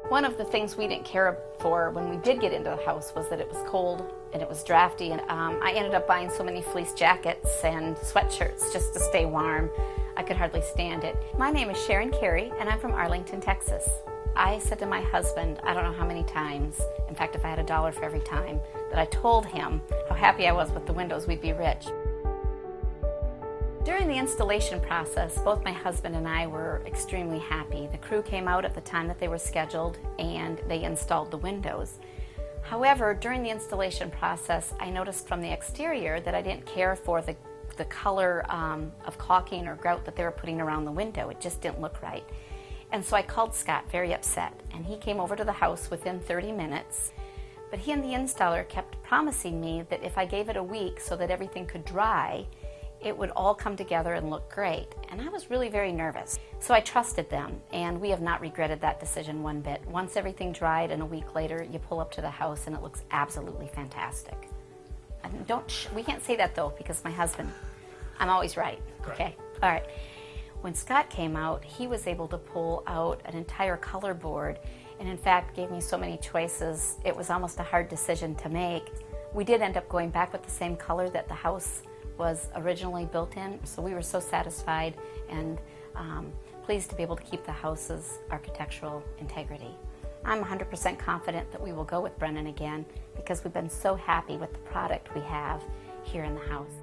One of the things we didn't care for when we did get into the house was that it was cold and it was drafty, and I ended up buying so many fleece jackets and sweatshirts just to stay warm. I could hardly stand it. My name is Sharon Carey and I'm from Arlington, Texas. I said to my husband, I don't know how many times, in fact if I had $1 for every time, that I told him how happy I was with the windows, we'd be rich. During the installation process, both my husband and I were extremely happy. The crew came out at the time that they were scheduled and they installed the windows. However, during the installation process, I noticed from the exterior that I didn't care for the color of caulking or grout that they were putting around the window. It just didn't look right. And so I called Scott very upset, and he came over to the house within 30 minutes. But he and the installer kept promising me that if I gave it a week so that everything could dry, it would all come together and look great. And I was really very nervous. So I trusted them, and we have not regretted that decision one bit. Once everything dried and a week later, you pull up to the house and it looks absolutely fantastic. And we can't say that though, because my husband, I'm always right. Okay, all right. When Scott came out, he was able to pull out an entire color board, and in fact gave me so many choices, it was almost a hard decision to make. We did end up going back with the same color that the house was originally built in, so we were so satisfied and pleased to be able to keep the house's architectural integrity. I'm 100% confident that we will go with Brennan again because we've been so happy with the product we have here in the house.